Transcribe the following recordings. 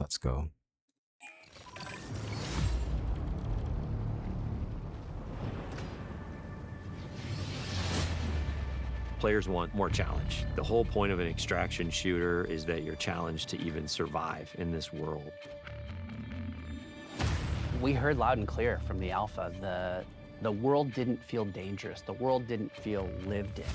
Let's go. Players want more challenge. The whole point of an extraction shooter is that you're challenged to even survive in this world. We heard loud and clear from the alpha, the world didn't feel dangerous. The world didn't feel lived in.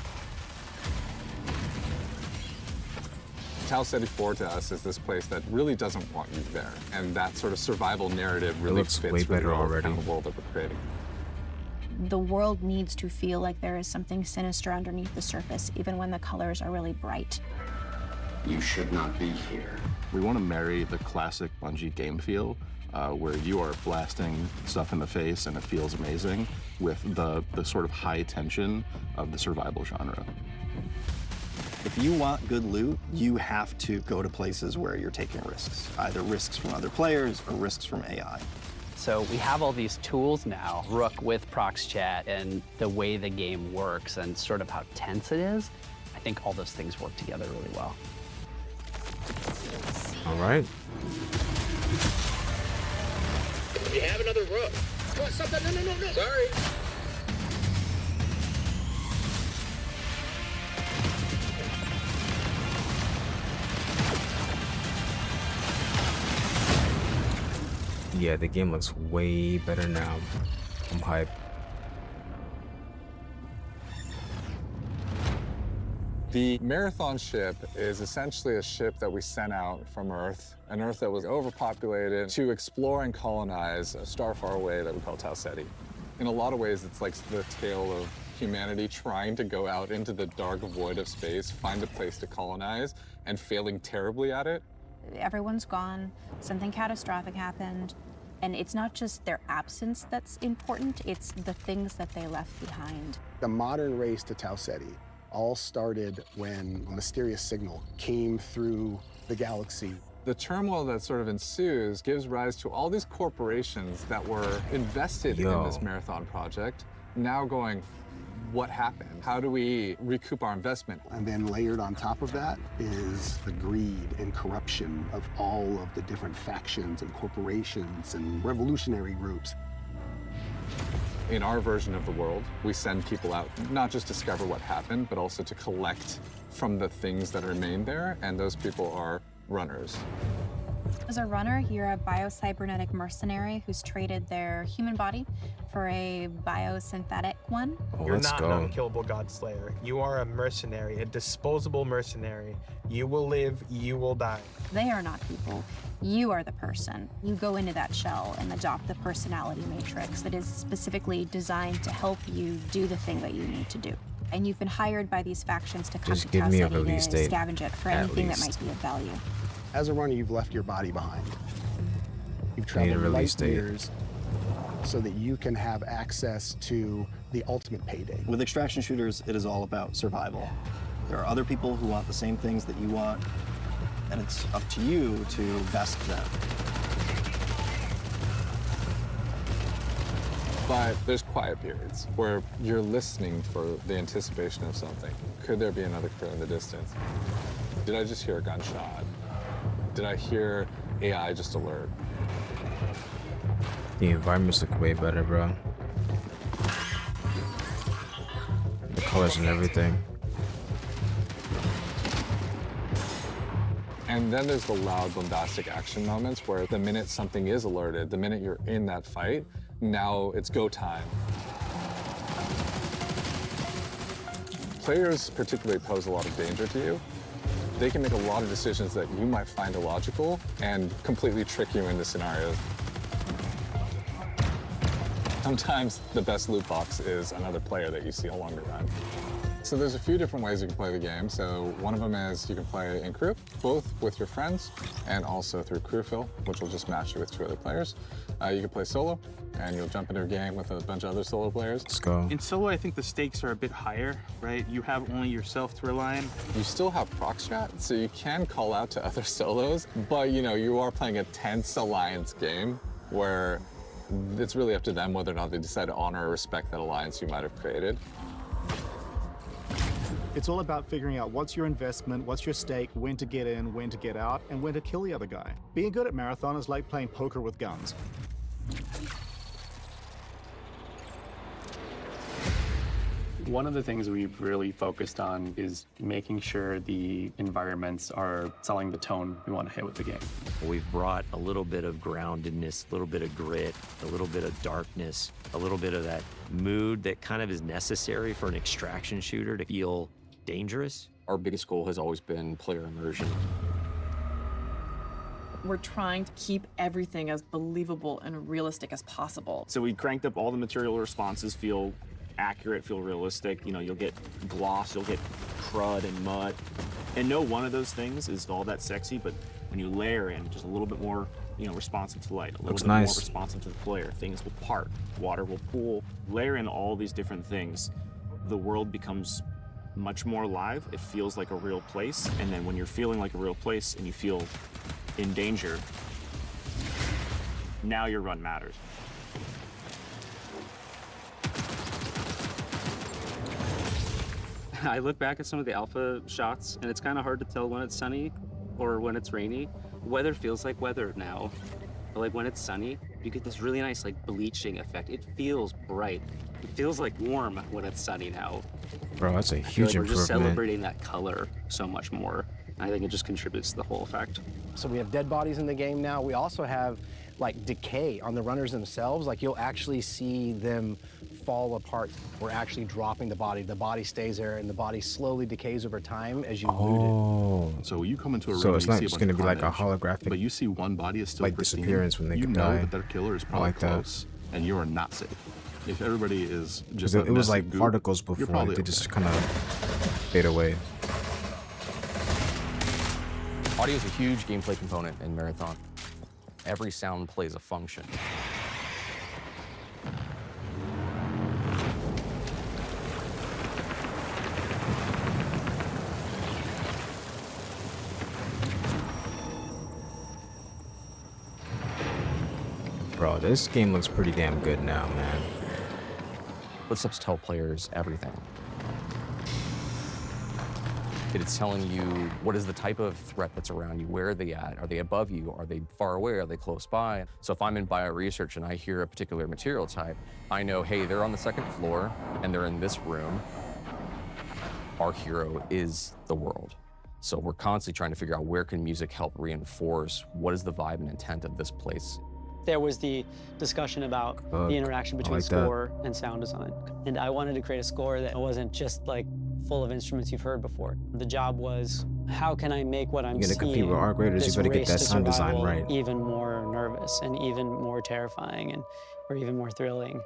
Tau Ceti 4 to us is this place that really doesn't want you there. And that sort of survival narrative really looks fits way with better the already. kind of world that we're creating. The world needs to feel like there is something sinister underneath the surface, even when the colors are really bright. You should not be here. We want to marry the classic Bungie game feel, where you are blasting stuff in the face and it feels amazing, with the sort of high tension of the survival genre. If you want good loot, you have to go to places where you're taking risks, either risks from other players or risks from AI. So we have all these tools now, Rook with ProxChat and the way the game works and sort of how tense it is. I think all those things work together really well. All right. We have another Rook. Come on, stop that. No. Sorry. Yeah, the game looks way better now. I'm hyped. The Marathon ship is essentially a ship that we sent out from Earth, an Earth that was overpopulated, to explore and colonize a star far away that we call Tau Ceti. In a lot of ways, it's like the tale of humanity trying to go out into the dark void of space, find a place to colonize, and failing terribly at it. Everyone's gone, something catastrophic happened, and it's not just their absence that's important, it's the things that they left behind. The modern race to Tau Ceti all started when a mysterious signal came through the galaxy. The turmoil that sort of ensues gives rise to all these corporations that were invested in this Marathon project, now going, what happened? How do we recoup our investment? And then layered on top of that is the greed and corruption of all of the different factions and corporations and revolutionary groups. In our version of the world, we send people out not just to discover what happened, but also to collect from the things that remain there, and those people are runners. As a runner, you're a biocybernetic mercenary who's traded their human body for a biosynthetic one. Oh, You're let's not go. an unkillable Godslayer. You are a mercenary, a disposable mercenary. You will live, you will die. They are not people. You are the person. You go into that shell and adopt the personality matrix that is specifically designed to help you do the thing that you need to do. And you've been hired by these factions to come Just to give Tau me a Ceti release to date, scavenge it for at anything that least. might be of value. As a runner, you've left your body behind. You've I need a traveled release light date. years so that you can have access to the ultimate payday. With extraction shooters, it is all about survival. There are other people who want the same things that you want, and it's up to you to best them. But there's quiet periods where you're listening for the anticipation of something. Could there be another crew in the distance? Did I just hear a gunshot? Did I hear AI just alert? The environments look way better, bro. The colors and everything. And then there's the loud, bombastic action moments where the minute something is alerted, the minute you're in that fight, now it's go time. Players particularly pose a lot of danger to you. They can make a lot of decisions that you might find illogical and completely trick you into scenarios. Sometimes the best loot box is another player that you see along the run. So there's a few different ways you can play the game. So one of them is you can play in crew, both with your friends and also through crew fill, which will just match you with 2 other players. You can play solo, and you'll jump into a game with a bunch of other solo players. Let's go. In solo, I think the stakes are a bit higher, right? You have only yourself to rely on. You still have ProxChat, so you can call out to other solos, but you are playing a tense alliance game where it's really up to them whether or not they decide to honor or respect that alliance you might have created. It's all about figuring out what's your investment, what's your stake, when to get in, when to get out, and when to kill the other guy. Being good at Marathon is like playing poker with guns. One of the things we've really focused on is making sure the environments are selling the tone we want to hit with the game. We've brought a little bit of groundedness, a little bit of grit, a little bit of darkness, a little bit of that mood that kind of is necessary for an extraction shooter to feel dangerous. Our biggest goal has always been player immersion. We're trying to keep everything as believable and realistic as possible. So we cranked up all the material responses, feel accurate, feel realistic. You know, you'll get gloss, you'll get crud and mud. And no one of those things is all that sexy, but when you layer in just a little bit more, you know, responsive to light, a little bit more responsive to the player, things will part, water will pool. Layer in all these different things, the world becomes much more alive. It feels like a real place. And then when you're feeling like a real place and you feel in danger, now your run matters. I look back at some of the alpha shots, and it's kind of hard to tell when it's sunny or when it's rainy. Weather feels like weather now. But like when it's sunny, you get this really nice like bleaching effect. It feels bright. It feels like warm when it's sunny now. Bro, that's a I feel huge like we're just improvement. celebrating that color so much more. I think it just contributes to the whole effect. So we have dead bodies in the game now. We also have like decay on the runners themselves. Like you'll actually see them fall apart. We're actually dropping the body. The body stays there and the body slowly decays over time as you loot it. So you come into a room So and it's you not see a just bunch going to of be like a carnage, holographic, but you see one body is still like pristine. disappearance when they you could know die. that their killer is probably like that. close, and you are not safe. If everybody is just It a was messy like goop, particles you're before, probably like they okay. just kind of fade away. Audio is a huge gameplay component in Marathon. Every sound plays a function. Bro, this game looks pretty damn good now, man. Footsteps tell players everything. It's telling you what is the type of threat that's around you. Where are they at? Are they above you? Are they far away? Are they close by? So if I'm in bioresearch and I hear a particular material type, I know, hey, they're on the second floor and they're in this room. Our hero is the world. So we're constantly trying to figure out where can music help reinforce what is the vibe and intent of this place. There was the discussion about the interaction between score and sound design. And I wanted to create a score that wasn't just like full of instruments you've heard before. The job was, how can I make what I'm You're gonna seeing, compete with art graders, this you better get race that to sound design survival, right. even more nervous and even more terrifying or even more thrilling.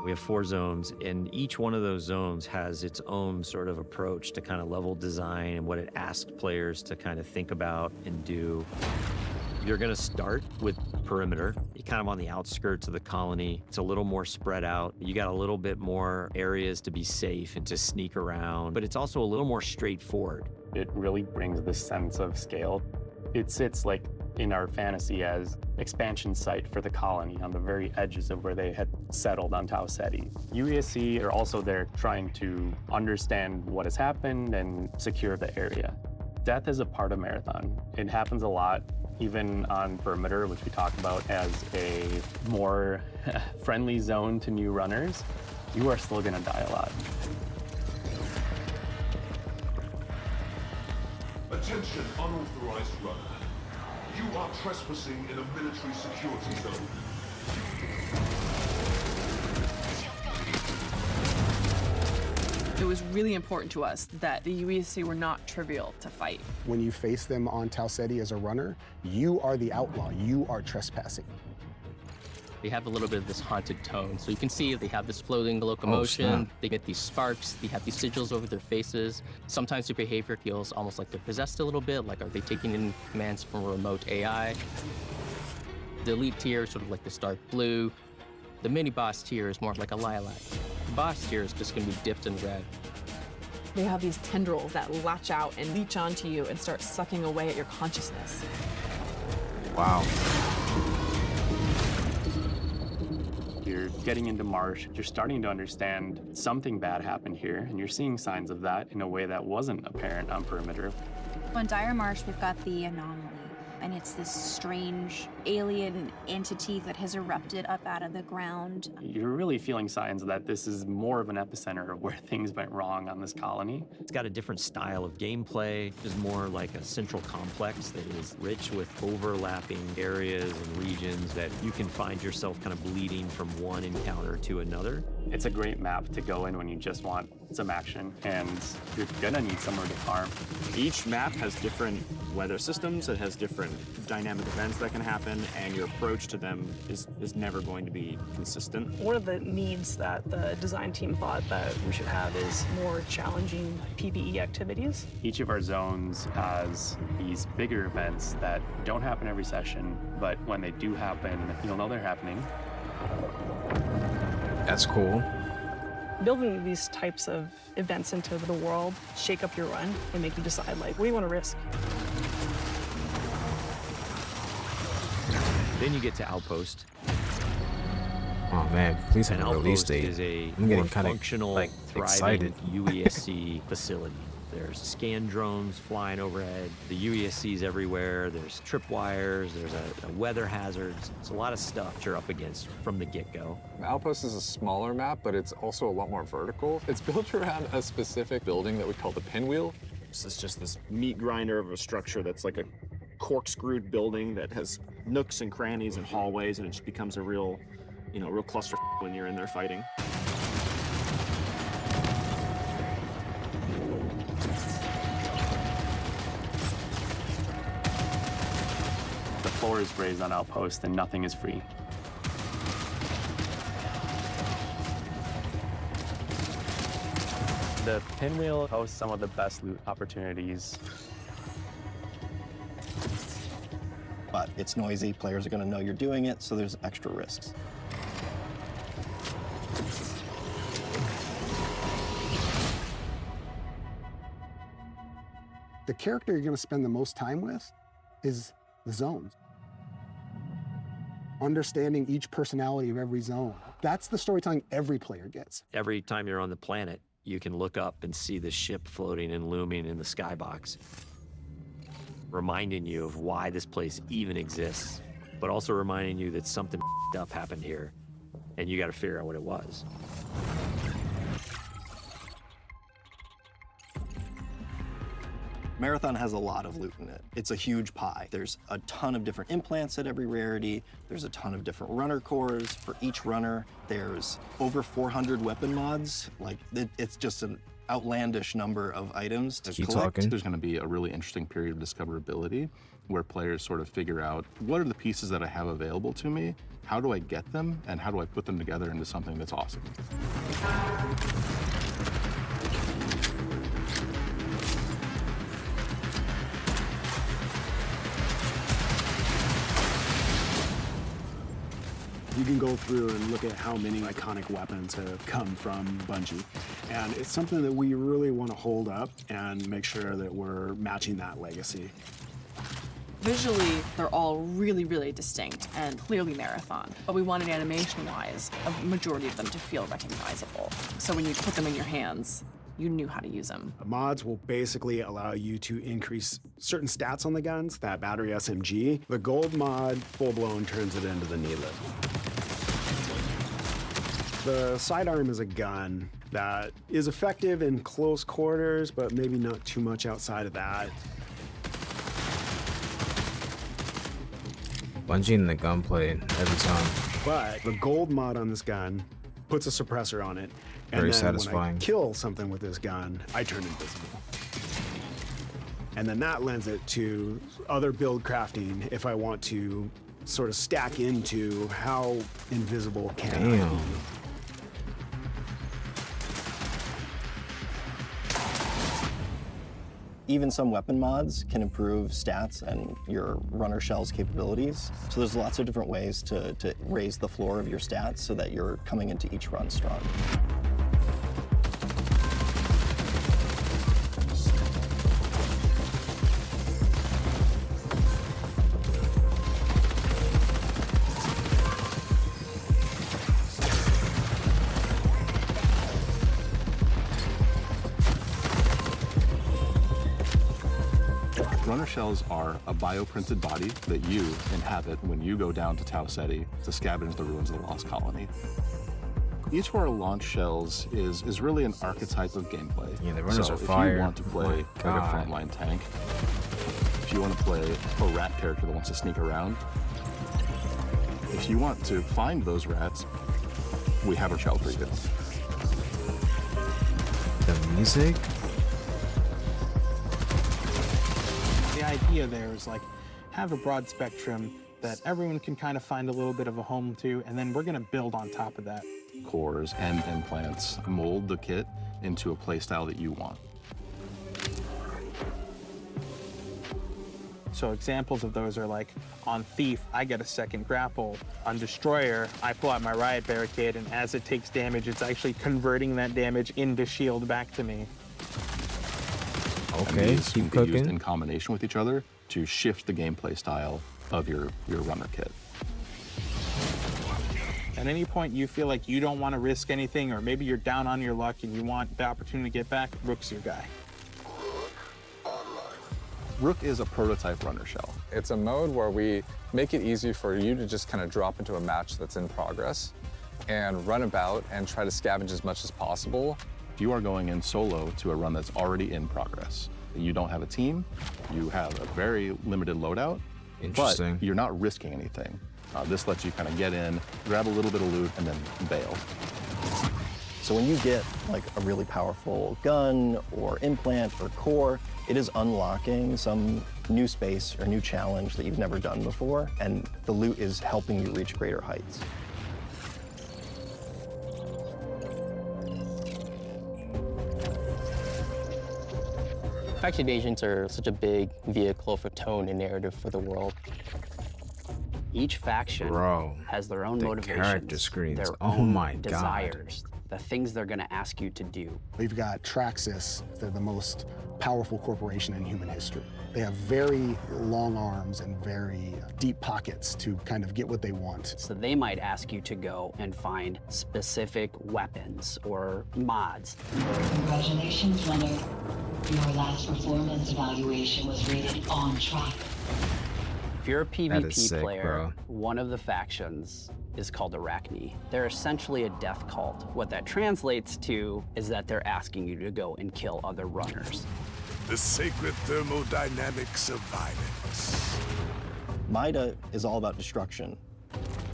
We have 4 zones, and each one of those zones has its own sort of approach to kind of level design and what it asks players to kind of think about and do. You're going to start with perimeter. You're kind of on the outskirts of the colony. It's a little more spread out. You got a little bit more areas to be safe and to sneak around, but it's also a little more straightforward. It really brings this sense of scale. It sits like in our fantasy as expansion site for the colony on the very edges of where they had settled on Tau Ceti. UESC are also there trying to understand what has happened and secure the area. Death is a part of Marathon. It happens a lot, even on perimeter, which we talk about as a more friendly zone to new runners. You are still gonna die a lot. Attention, unauthorized runner. You are trespassing in a military security zone. It was really important to us that the UESC were not trivial to fight. When you face them on Tau Ceti as a runner, you are the outlaw. You are trespassing. They have a little bit of this haunted tone. So you can see they have this floating locomotion. They get these sparks. They have these sigils over their faces. Sometimes their behavior feels almost like they're possessed a little bit. Like, are they taking in commands from a remote AI? The elite tier is sort of like this dark blue. The mini boss tier is more like a lilac. The boss tier is just going to be dipped in red. They have these tendrils that latch out and leech onto you and start sucking away at your consciousness. Wow. You're getting into marsh. You're starting to understand something bad happened here, and you're seeing signs of that in a way that wasn't apparent on perimeter. On Dire Marsh, we've got the Anomaly, and it's this strange alien entity that has erupted up out of the ground. You're really feeling signs that this is more of an epicenter of where things went wrong on this colony. It's got a different style of gameplay. It's more like a central complex that is rich with overlapping areas and regions that you can find yourself kind of bleeding from one encounter to another. It's a great map to go in when you just want some action, and you're gonna need somewhere to farm. Each map has different weather systems. It has different dynamic events that can happen, and your approach to them is never going to be consistent. One of the needs that the design team thought that we should have is more challenging PvE activities. Each of our zones has these bigger events that don't happen every session, but when they do happen, you'll know they're happening. That's cool. Building these types of events into the world shake up your run and make you decide, like, what do you want to risk? Then you get to Outpost. Oh man, please have An a release Outpost date. is a I'm getting more kind of functional, like thriving excited. UESC facility. There's scan drones flying overhead, the UESC's everywhere, there's tripwires, there's a weather hazards. It's a lot of stuff you're up against from the get-go. Outpost is a smaller map, but it's also a lot more vertical. It's built around a specific building that we call the Pinwheel. This is just this meat grinder of a structure that's like a corkscrewed building that has nooks and crannies and hallways, and it just becomes a real, real cluster when you're in there fighting. The floor is raised on Outpost and nothing is free. The Pinwheel hosts some of the best loot opportunities. But it's noisy, players are gonna know you're doing it, so there's extra risks. The character you're going to spend the most time with is the zones. Understanding each personality of every zone. That's the storytelling every player gets. Every time you're on the planet, you can look up and see the ship floating and looming in the skybox, reminding you of why this place even exists, but also reminding you that something up happened here, and you got to figure out what it was. Marathon has a lot of loot in it. It's a huge pie. There's a ton of different implants at every rarity. There's a ton of different runner cores. For each runner, there's over 400 weapon mods. Like, it's just an outlandish number of items to collect. There's going to be a really interesting period of discoverability where players sort of figure out, what are the pieces that I have available to me? How do I get them? And how do I put them together into something that's awesome? You can go through and look at how many iconic weapons have come from Bungie. And it's something that we really want to hold up and make sure that we're matching that legacy. Visually, they're all really, really distinct and clearly Marathon, but we wanted animation-wise a majority of them to feel recognizable. So when you put them in your hands, you knew how to use them. The mods will basically allow you to increase certain stats on the guns, that battery SMG. The gold mod, full-blown, turns it into the Needlet. The sidearm is a gun that is effective in close quarters, but maybe not too much outside of that. Bungie and the gunplay every time. But the gold mod on this gun puts a suppressor on it, and Very then satisfying. when I kill something with this gun, I turn invisible. And then that lends it to other build crafting if I want to sort of stack into how invisible can I Damn. be. Even some weapon mods can improve stats and your runner shell's capabilities. So there's lots of different ways to raise the floor of your stats so that you're coming into each run strong. Runner shells are a bioprinted body that you inhabit when you go down to Tau Ceti to scavenge the ruins of the Lost Colony. Each of our launch shells is really an archetype of gameplay. Yeah, the runners so are fire. If you want to play like a frontline tank, if you want to play a rat character that wants to sneak around, if you want to find those rats, we have a shell for you. The music? The idea there is like, have a broad spectrum that everyone can kind of find a little bit of a home to, and then we're gonna build on top of that. Cores and implants mold the kit into a playstyle that you want. So examples of those are like, on Thief, I get a second grapple. On Destroyer, I pull out my Riot Barricade, and as it takes damage, it's actually converting that damage into shield back to me. And Okay, these keep can be used cooking. in combination with each other to shift the gameplay style of your runner kit. At any point you feel like you don't want to risk anything, or maybe you're down on your luck and you want the opportunity to get back, Rook's your guy. Rook is a prototype runner shell. It's a mode where we make it easy for you to just kind of drop into a match that's in progress and run about and try to scavenge as much as possible. You are going in solo to a run that's already in progress. You don't have a team, you have a very limited loadout, Interesting. but you're not risking anything. This lets you kind of get in, grab a little bit of loot, and then bail. So when you get like a really powerful gun or implant or core, it is unlocking some new space or new challenge that you've never done before, and the loot is helping you reach greater heights. Faction agents are such a big vehicle for tone and narrative for the world. Each faction Bro, has their own the motivations, character screens. their Oh own my God. desires, the things they're going to ask you to do. We've got Traxxas. They're the most powerful corporation in human history. They have very long arms and very deep pockets to kind of get what they want. So they might ask you to go and find specific weapons or mods. Congratulations, runner. Your last performance evaluation was rated on track. If you're a That PvP is sick, player, bro. one of the factions is called Arachne. They're essentially a death cult. What that translates to is that they're asking you to go and kill other runners. The sacred thermodynamics of violence. Mida is all about destruction.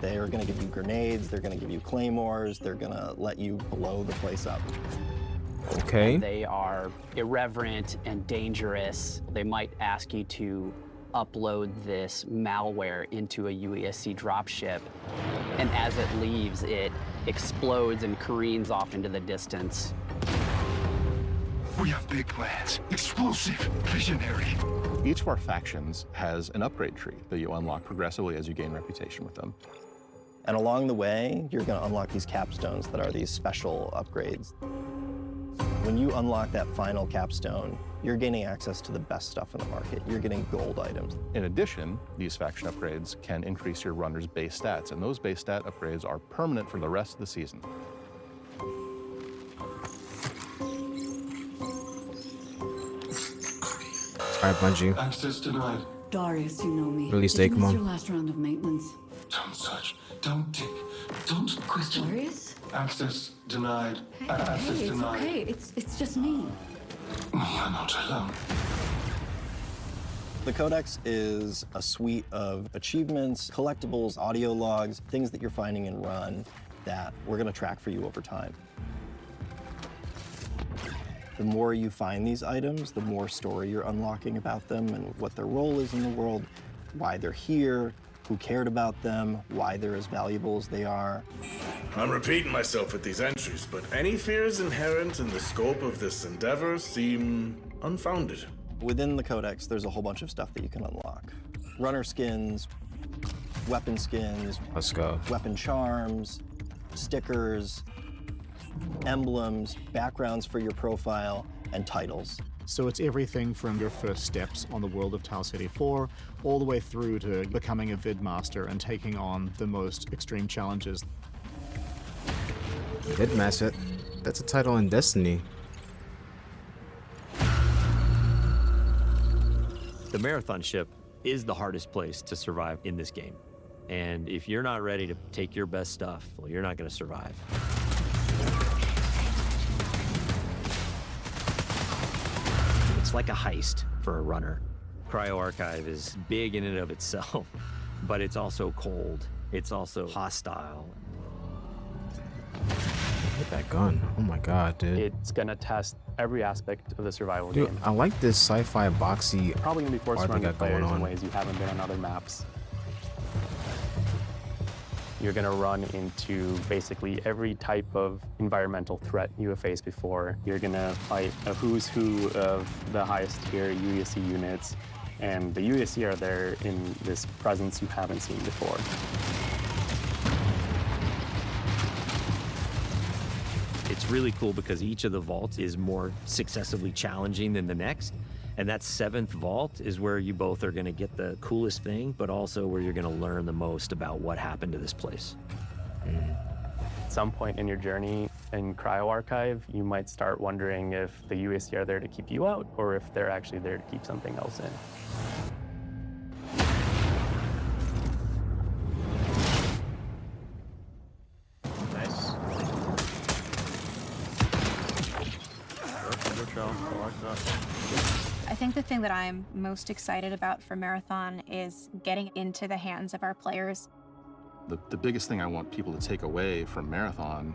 They are going to give you grenades, they're going to give you claymores, they're going to let you blow the place up. Okay. And they are irreverent and dangerous. They might ask you to upload this malware into a UESC dropship, and as it leaves, it explodes and careens off into the distance. We have big plans. Explosive, visionary. Each of our factions has an upgrade tree that you unlock progressively as you gain reputation with them. And along the way, you're going to unlock these capstones that are these special upgrades. When you unlock that final capstone, you're gaining access to the best stuff in the market. You're getting gold items. In addition, these faction upgrades can increase your runner's base stats, and those base stat upgrades are permanent for the rest of the season. Alright, Bungie. Access denied. Darius, you know me. Release Did you miss Akemon. your last round of maintenance? Don't search. Don't tick. Don't question. Darius? Access denied. Hey, Access it's denied. okay. It's just me. You're not alone. The Codex is a suite of achievements, collectibles, audio logs, things that you're finding in Run that we're going to track for you over time. The more you find these items, the more story you're unlocking about them and what their role is in the world, why they're here, who cared about them, why they're as valuable as they are. I'm repeating myself with these entries, but any fears inherent in the scope of this endeavor seem unfounded. Within the Codex, there's a whole bunch of stuff that you can unlock. Runner skins, weapon skins, Let's go. weapon charms, stickers, emblems, backgrounds for your profile, and titles. So it's everything from your first steps on the world of Tau Ceti 4 all the way through to becoming a Vidmaster and taking on the most extreme challenges. Vidmaster. That's a title in Destiny. The Marathon ship is the hardest place to survive in this game. And if you're not ready to take your best stuff, well, you're not going to survive. It's like a heist for a runner. Cryo Archive is big in and of itself, but it's also cold. It's also hostile. Hit that gun. Oh my god, dude. It's gonna test every aspect of the survival Dude, game. I like this sci-fi boxy Probably gonna be forced art to they run got going players in on. ways you haven't been on other maps. You're gonna run into basically every type of environmental threat you have faced before. You're gonna fight a who's who of the highest tier UESC units, and the UESC are there in this presence you haven't seen before. It's really cool because each of the vaults is more successively challenging than the next. And that 7th vault is where you both are going to get the coolest thing, but also where you're going to learn the most about what happened to this place. At some point in your journey in Cryo Archive, you might start wondering if the UESC are there to keep you out or if they're actually there to keep something else in. Nice. I think the thing that I'm most excited about for Marathon is getting into the hands of our players. The biggest thing I want people to take away from Marathon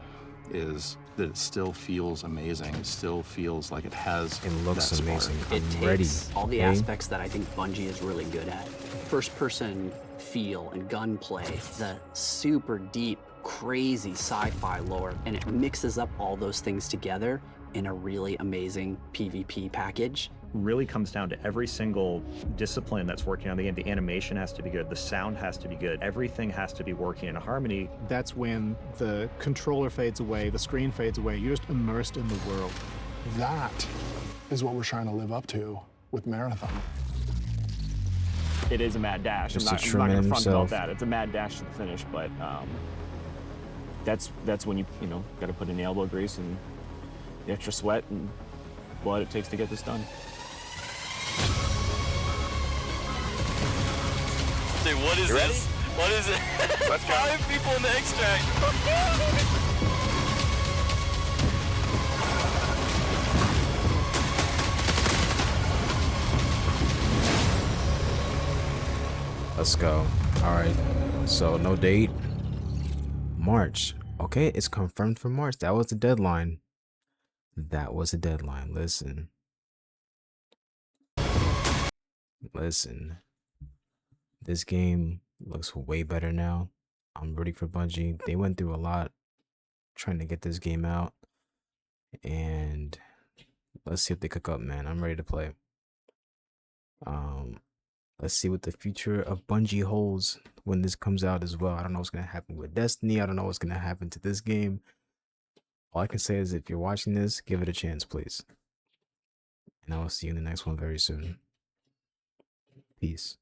is that it still feels amazing. It still feels like it has It looks that spark. amazing. It I'm takes ready. all the okay? aspects that I think Bungie is really good at. First-person feel and gunplay, the super deep, crazy sci-fi lore, and it mixes up all those things together in a really amazing PvP package. Really comes down to every single discipline that's working on the game. The animation has to be good, the sound has to be good, everything has to be working in harmony. That's when the controller fades away, the screen fades away. You're just immersed in the world. That is what we're trying to live up to with Marathon. It is a mad dash. Just I'm a not true going man to front about himself. that. It's a mad dash to the finish, but that's when you got to put in the elbow grease and the extra sweat and blood it takes to get this done. Dude, what is You ready? this? What is it? Let's go. 5 people in the extract. Let's go. All right. So no date. March. Okay, it's confirmed for March. That was the deadline. That was a deadline. Listen. Listen. This game looks way better now. I'm rooting for Bungie. They went through a lot trying to get this game out. And let's see what they cook up, man. I'm ready to play. Let's see what the future of Bungie holds when this comes out as well. I don't know what's gonna happen with Destiny. I don't know what's gonna happen to this game. All I can say is if you're watching this, give it a chance, please. And I will see you in the next one very soon. Peace.